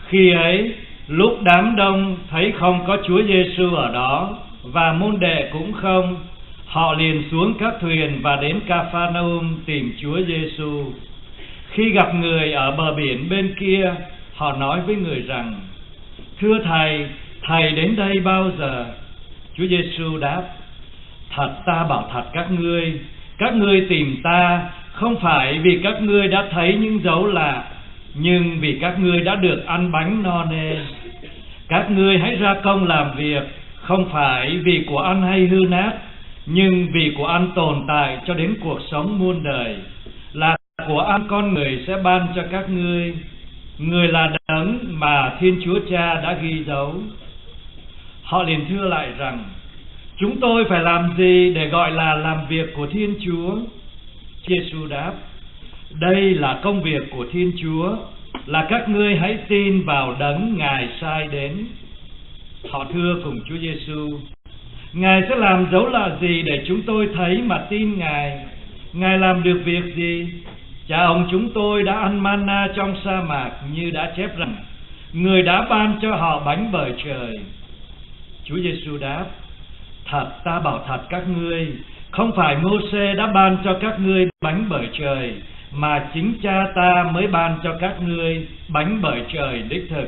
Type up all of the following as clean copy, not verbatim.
Khi ấy, lúc đám đông thấy không có Chúa Giêsu ở đó và môn đệ cũng không, họ liền xuống các thuyền và đến Ca-pha-na-um tìm Chúa Giêsu. Khi gặp người ở bờ biển bên kia, họ nói với người rằng: Thưa Thầy, Thầy đến đây bao giờ? Chúa Giêsu đáp: Thật ta bảo thật các ngươi tìm ta không phải vì các ngươi đã thấy những dấu lạ, nhưng vì các ngươi đã được ăn bánh no nê. Các ngươi hãy ra công làm việc, không phải vì của ăn hay hư nát, nhưng vì của ăn tồn tại cho đến cuộc sống muôn đời, là của ăn con người sẽ ban cho các ngươi. Người là đấng mà Thiên Chúa Cha đã ghi dấu. Họ liền thưa lại rằng: Chúng tôi phải làm gì để gọi là làm việc của Thiên Chúa? Giêsu đáp: Đây là công việc của Thiên Chúa, là các ngươi hãy tin vào đấng Ngài sai đến. Họ thưa cùng Chúa Giêsu: Ngài sẽ làm dấu lạ gì để chúng tôi thấy mà tin Ngài? Ngài làm được việc gì? Cha ông chúng tôi đã ăn manna trong sa mạc, như đã chép rằng: Người đã ban cho họ bánh bởi trời. Chúa Giêsu đáp: Thật ta bảo thật các ngươi, không phải Mô-sê đã ban cho các ngươi bánh bởi trời, mà chính Cha ta mới ban cho các ngươi bánh bởi trời đích thực.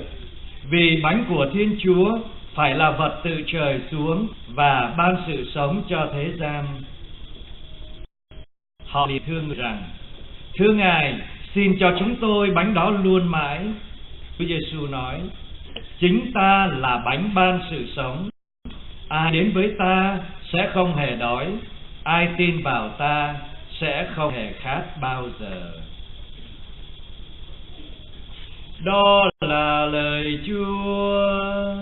Vì bánh của Thiên Chúa phải là vật từ trời xuống và ban sự sống cho thế gian. Họ liền thưa người rằng: Thưa Ngài, xin cho chúng tôi bánh đó luôn mãi. Chúa Giêsu nói: Chính ta là bánh ban sự sống. Ai đến với ta sẽ không hề đói, ai tin vào ta sẽ không hề khát bao giờ. Đó là lời Chúa.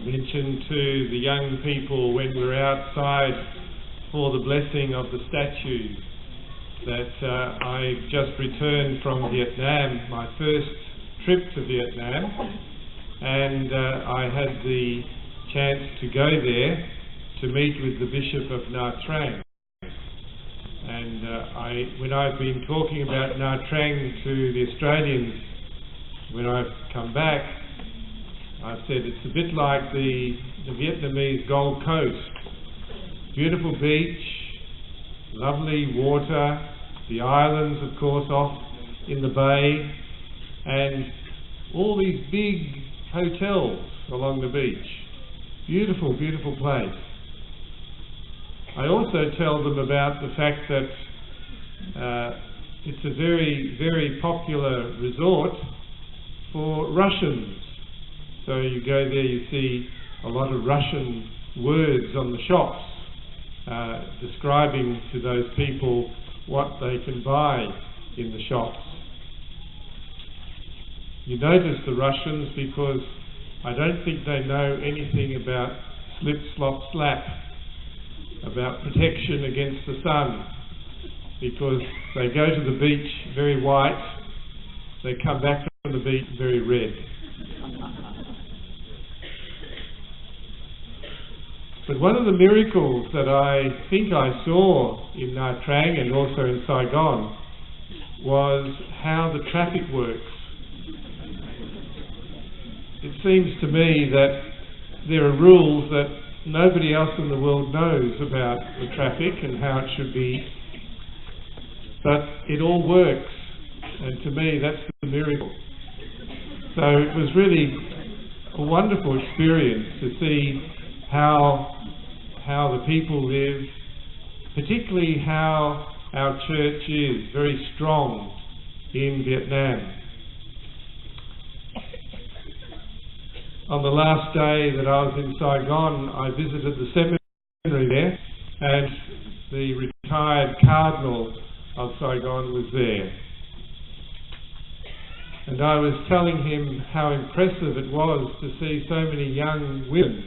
Mentioned to the young people when we were outside for the blessing of the statues that I just returned from Vietnam, my first trip to Vietnam, and I had the chance to go there to meet with the Bishop of Nha Trang. And when I've been talking about Nha Trang to the Australians when I've come back, I've said it's a bit like the Vietnamese Gold Coast. Beautiful beach, lovely water, the islands of course off in the bay, and all these big hotels along the beach. Beautiful, beautiful place. I also tell them about the fact that it's a very, very popular resort for Russians. So you go there, you see a lot of Russian words on the shops describing to those people what they can buy in the shops. You notice the Russians because I don't think they know anything about slip, slop, slap, about protection against the sun, because they go to the beach very white, they come back from the beach very red. But one of the miracles that I think I saw in Nha Trang and also in Saigon was how the traffic works. It seems to me that there are rules that nobody else in the world knows about the traffic and how it should be, but it all works, and to me that's the miracle. So it was really a wonderful experience to see how the people live, particularly how our church is very strong in Vietnam. On the last day that I was in Saigon, I visited the seminary there, and the retired cardinal of Saigon was there. And I was telling him how impressive it was to see so many young women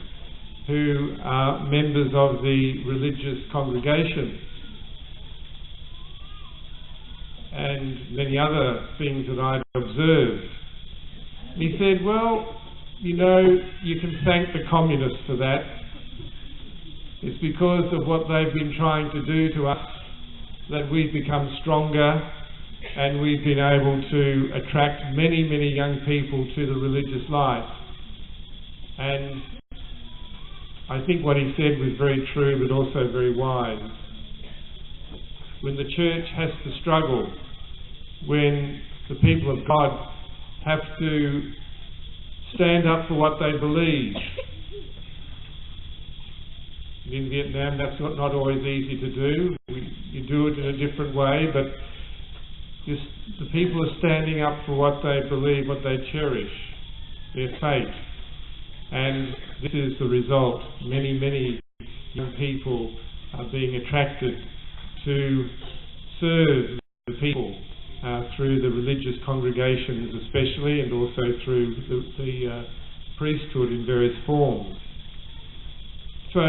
who are members of the religious congregation, and many other things that I'd observed. He said, well, you know, you can thank the communists for that. It's because of what they've been trying to do to us that we've become stronger, and we've been able to attract many, many young people to the religious life. And I think what he said was very true, but also very wise. When the church has to struggle, when the people of God have to stand up for what they believe. In Vietnam, that's not always easy to do. You do it in a different way, but the people are standing up for what they believe, what they cherish, their faith. And this is the result. Many, many young people are being attracted to serve the people through the religious congregations especially, and also through the priesthood in various forms. So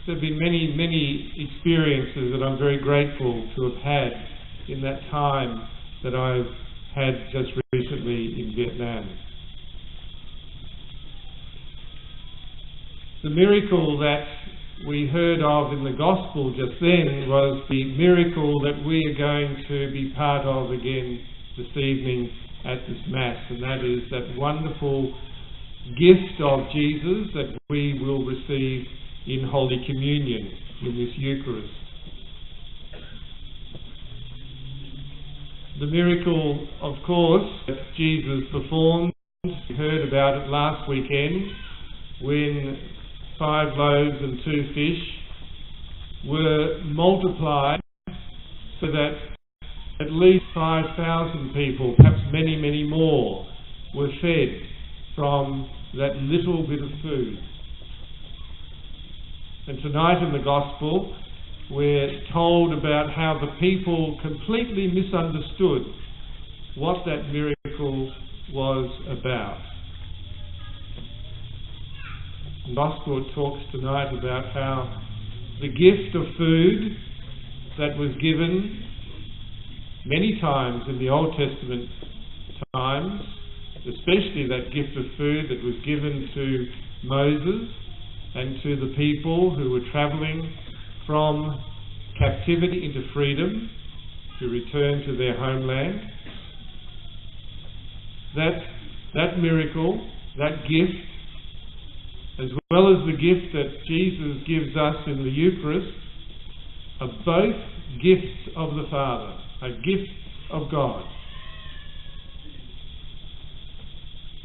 there have been many, many experiences that I'm very grateful to have had in that time that I've had just recently in Vietnam. The miracle that we heard of in the Gospel just then was the miracle that we are going to be part of again this evening at this Mass, and that is that wonderful gift of Jesus that we will receive in Holy Communion, in this Eucharist. The miracle, of course, that Jesus performed, we heard about it last weekend, when 5 loaves and 2 fish were multiplied so that at least 5,000 people, perhaps many, many more, were fed from that little bit of food. And tonight in the Gospel, we're told about how the people completely misunderstood what that miracle was about. The Gospel talks tonight about how the gift of food that was given many times in the Old Testament times, especially that gift of food that was given to Moses and to the people who were travelling from captivity into freedom to return to their homeland. That miracle, that gift, as well as the gift that Jesus gives us in the Eucharist, are both gifts of the Father, a gift of God.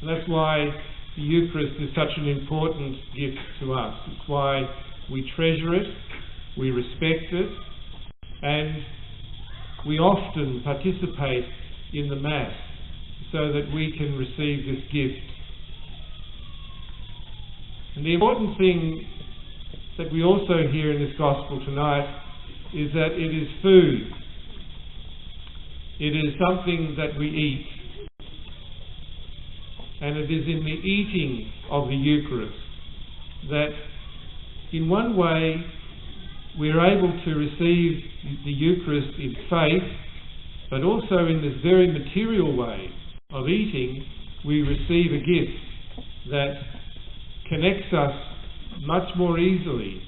And that's why the Eucharist is such an important gift to us. It's why we treasure it, we respect it, and we often participate in the Mass so that we can receive this gift. And the important thing that we also hear in this Gospel tonight is that it is food. It is something that we eat. And it is in the eating of the Eucharist that, in one way, we are able to receive the Eucharist in faith, but also in this very material way of eating, we receive a gift that connects us much more easily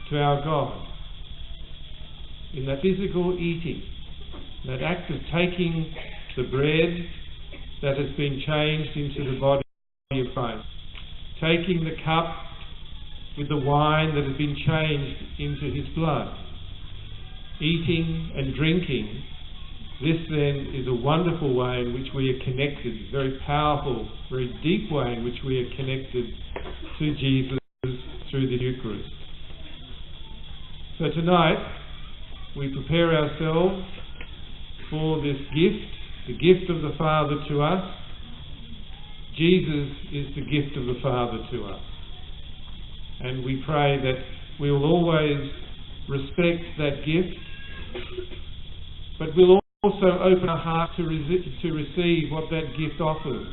to our God. In that physical eating, that act of taking the bread that has been changed into the body of Christ, taking the cup with the wine that has been changed into his blood, eating and drinking, this then is a wonderful way in which we are connected, a very powerful, very deep way in which we are connected to Jesus through the Eucharist. So tonight, we prepare ourselves for this gift, the gift of the Father to us. Jesus is the gift of the Father to us. And we pray that we will always respect that gift, but we'll also open our heart to receive what that gift offers.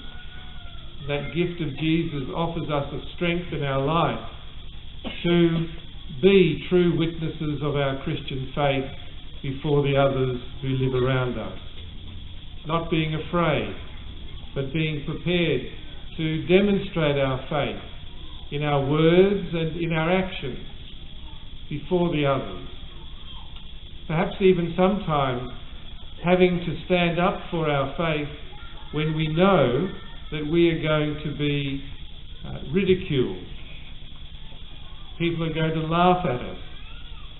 That gift of Jesus offers us a strength in our life to be true witnesses of our Christian faith before the others who live around us. Not being afraid, but being prepared to demonstrate our faith in our words and in our actions before the others. Perhaps even sometimes having to stand up for our faith when we know that we are going to be ridiculed. People are going to laugh at us.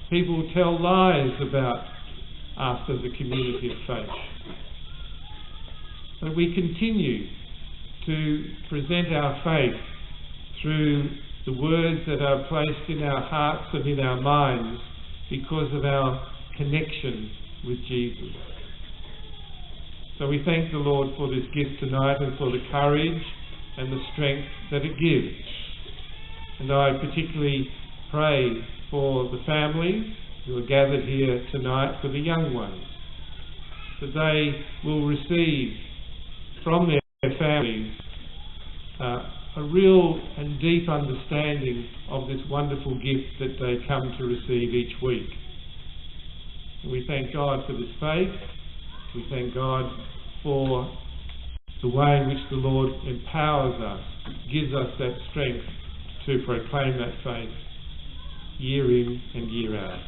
People will tell lies about us as a community of faith. But we continue to present our faith through the words that are placed in our hearts and in our minds because of our connection with Jesus. So we thank the Lord for this gift tonight and for the courage and the strength that it gives. And I particularly pray for the families who are gathered here tonight, for the young ones, that they will receive from their families a real and deep understanding of this wonderful gift that they come to receive each week. And we thank God for this faith. We thank God for the way in which the Lord empowers us, gives us that strength to proclaim that faith year in and year out.